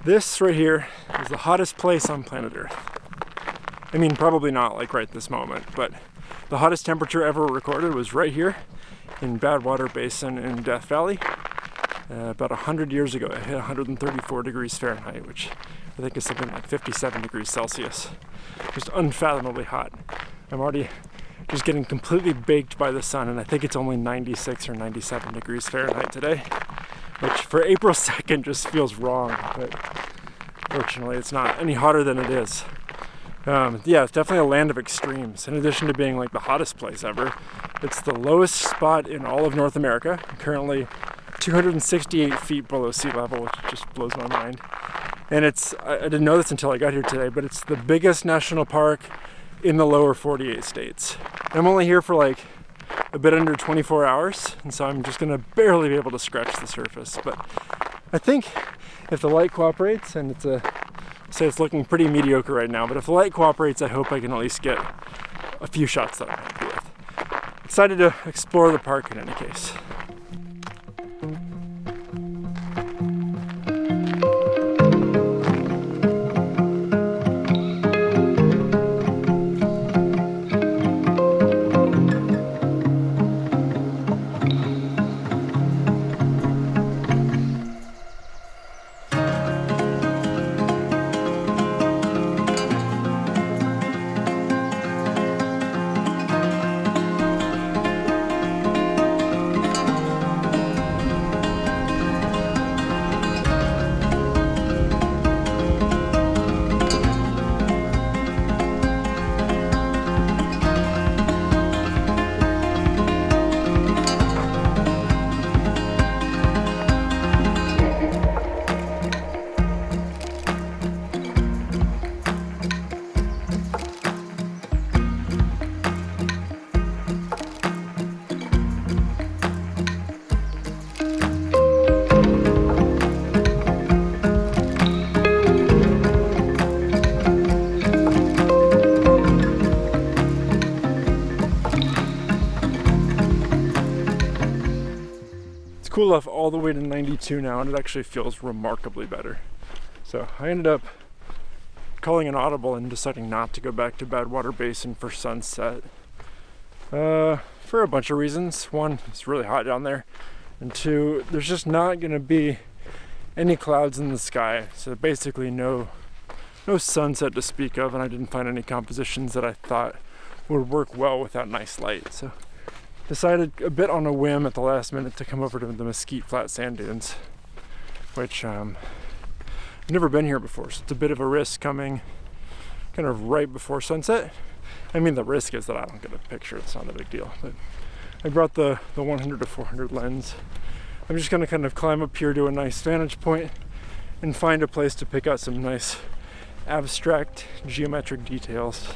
This right here is the hottest place on planet Earth. I mean, probably not like right this moment, but the hottest temperature ever recorded was right here in Badwater Basin in Death Valley. About 100 years ago, it hit 134 degrees Fahrenheit, which I think is something like 57 degrees Celsius. Just unfathomably hot. I'm already just getting completely baked by the sun, and I think it's only 96 or 97 degrees Fahrenheit today, which for April 2nd just feels wrong, but fortunately it's not any hotter than it is. Yeah, it's definitely a land of extremes. In addition to being like the hottest place ever, it's the lowest spot in all of North America, currently 268 feet below sea level, which just blows my mind. And I didn't know this until I got here today, but it's the biggest national park in the lower 48 states. I'm only here for like a bit under 24 hours, and so I'm just gonna barely be able to scratch the surface. But I think if the light cooperates, and it's looking pretty mediocre right now, but if the light cooperates, I hope I can at least get a few shots that I'm happy with. Excited to explore the park in any case. Cool off all the way to 92 now, and it actually feels remarkably better. So I ended up calling an audible and deciding not to go back to Badwater Basin for sunset for a bunch of reasons. One, it's really hot down there, and two, there's just not going to be any clouds in the sky, so basically no sunset to speak of, and I didn't find any compositions that I thought would work well without nice light. So decided a bit on a whim at the last minute to come over to the Mesquite Flat Sand Dunes, which I've never been here before, so it's a bit of a risk coming kind of right before sunset. I mean, the risk is that I don't get a picture, it's not a big deal, but I brought the 100 to 400 lens. I'm just gonna kind of climb up here to a nice vantage point and find a place to pick out some nice abstract geometric details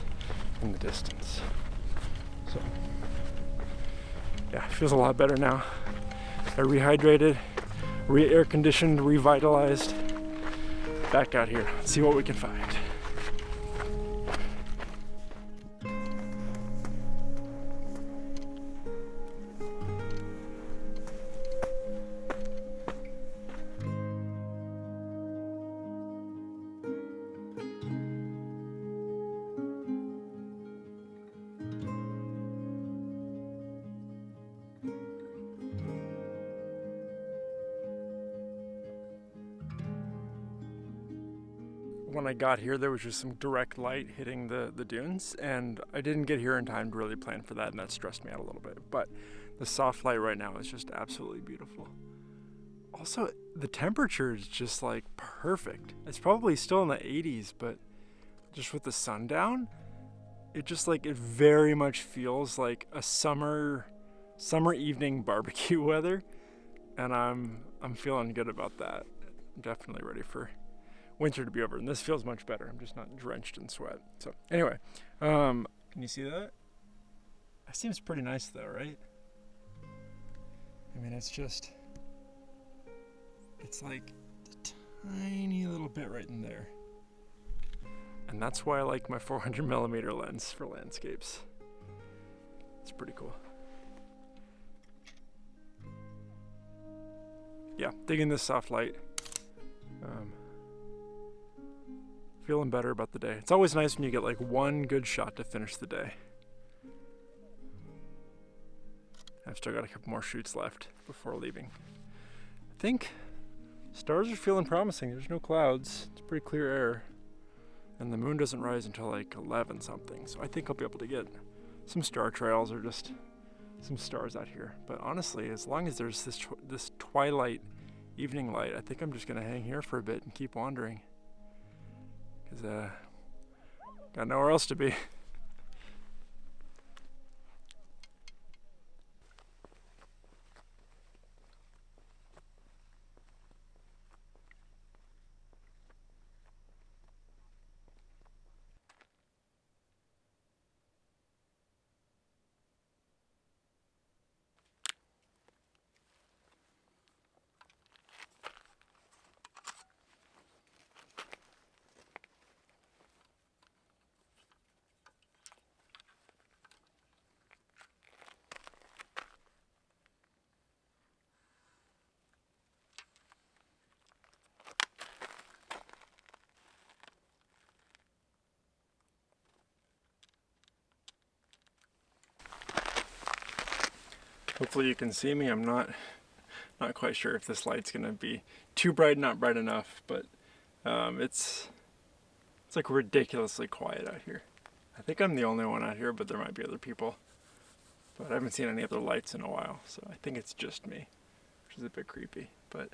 in the distance. So yeah, it feels a lot better now. I rehydrated, air conditioned, revitalized. Back out here, let's see what we can find. When I got here, there was just some direct light hitting the dunes, and I didn't get here in time to really plan for that, and that stressed me out a little bit. But the soft light right now is just absolutely beautiful. Also, the temperature is just like perfect. It's probably still in the 80s, but just with the sun down, it very much feels like a summer evening barbecue weather, and I'm feeling good about that. I'm definitely ready for winter to be over, and this feels much better. I'm just not drenched in sweat. So anyway, can you see that? That seems pretty nice though, right? I mean, it's like a tiny little bit right in there. And that's why I like my 400mm lens for landscapes. It's pretty cool. Yeah, digging this soft light. feeling better about the day. It's always nice when you get like one good shot to finish the day. I've still got a couple more shoots left before leaving. I think stars are feeling promising. There's no clouds. It's pretty clear air. And the moon doesn't rise until like 11 something. So I think I'll be able to get some star trails or just some stars out here. But honestly, as long as there's this twilight evening light, I think I'm just gonna hang here for a bit and keep wandering. Cause got nowhere else to be. Hopefully you can see me. I'm not quite sure if this light's gonna be too bright, not bright enough, but it's like ridiculously quiet out here. I think I'm the only one out here, but there might be other people. But I haven't seen any other lights in a while, so I think it's just me, which is a bit creepy. But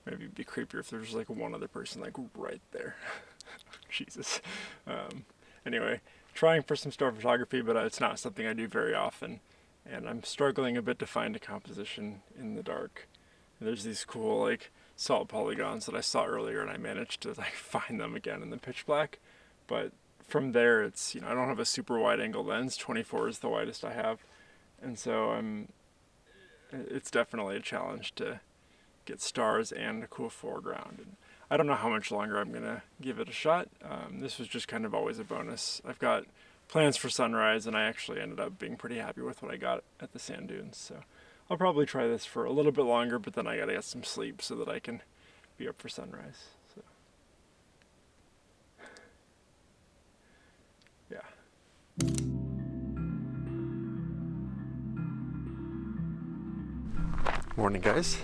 maybe it'd be creepier if there's like one other person like right there. Jesus. Anyway, trying for some star photography, but it's not something I do very often. And I'm struggling a bit to find a composition in the dark. And there's these cool like salt polygons that I saw earlier, and I managed to like find them again in the pitch black. But from there, it's, you know, I don't have a super wide angle lens. 24 is the widest I have. And so it's definitely a challenge to get stars and a cool foreground. And I don't know how much longer I'm gonna give it a shot. This was just kind of always a bonus. I've got plans for sunrise, and I actually ended up being pretty happy with what I got at the sand dunes. So I'll probably try this for a little bit longer, but then I gotta get some sleep so that I can be up for sunrise. So yeah. Morning, guys.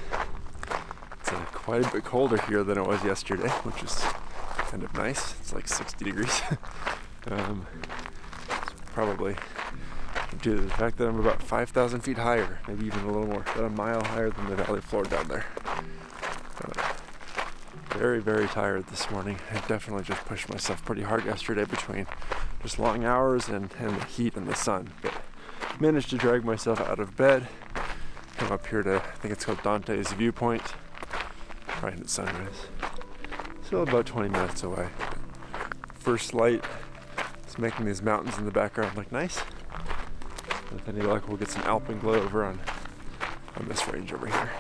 It's quite a bit colder here than it was yesterday, which is kind of nice. It's like 60 degrees. Probably due to the fact that I'm about 5,000 feet higher, maybe even a little more, about a mile higher than the valley floor down there. Very, very tired this morning. I definitely just pushed myself pretty hard yesterday between just long hours and the heat and the sun, but managed to drag myself out of bed, come up here to, I think it's called Dante's Viewpoint, right at sunrise. Still about 20 minutes away. First light is making these mountains in the background look nice. With any luck, we'll get some alpenglow over on this range over here.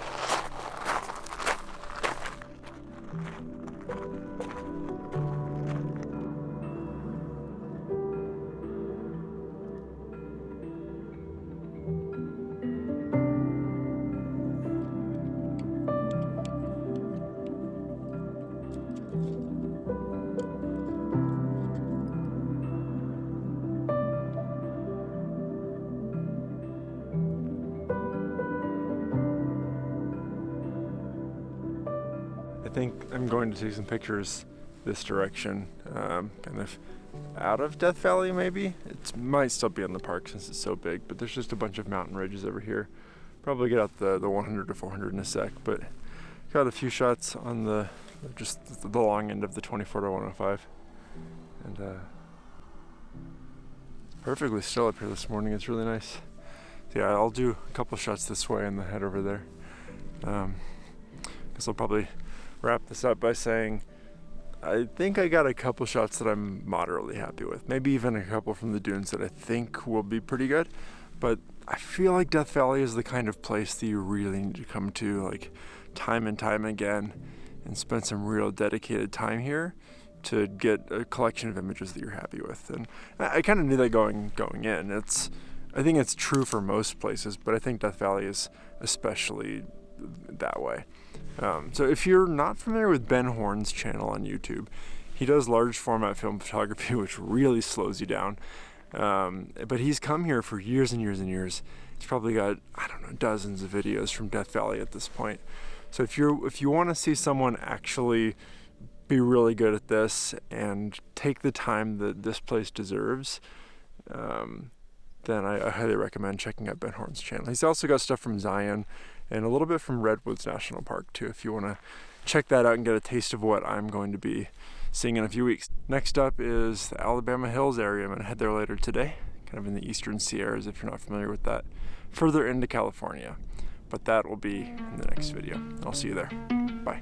I think I'm going to take some pictures this direction, kind of out of Death Valley maybe. It might still be in the park since it's so big, but there's just a bunch of mountain ridges over here. Probably get out the 100 to 400 in a sec, but got a few shots on the long end of the 24 to 105. And perfectly still up here this morning. It's really nice. So yeah, I'll do a couple shots this way and then head over there. Guess I'll probably wrap this up by saying I think I got a couple shots that I'm moderately happy with. Maybe even a couple from the dunes that I think will be pretty good. But I feel like Death Valley is the kind of place that you really need to come to like time and time again and spend some real dedicated time here to get a collection of images that you're happy with. And I kind of knew that going in. I think it's true for most places, but I think Death Valley is especially that way. So if you're not familiar with Ben Horn's channel on YouTube, he does large format film photography, which really slows you down. But he's come here for years and years and years. He's probably got, I don't know, dozens of videos from Death Valley at this point. So if you want to see someone actually be really good at this and take the time that this place deserves, then I highly recommend checking out Ben Horn's channel. He's also got stuff from Zion and a little bit from Redwoods National Park too, if you want to check that out and get a taste of what I'm going to be seeing in a few weeks. Next up is the Alabama Hills area. I'm going to head there later today, kind of in the eastern Sierras if you're not familiar with that, further into California. But that will be in the next video. I'll see you there. Bye.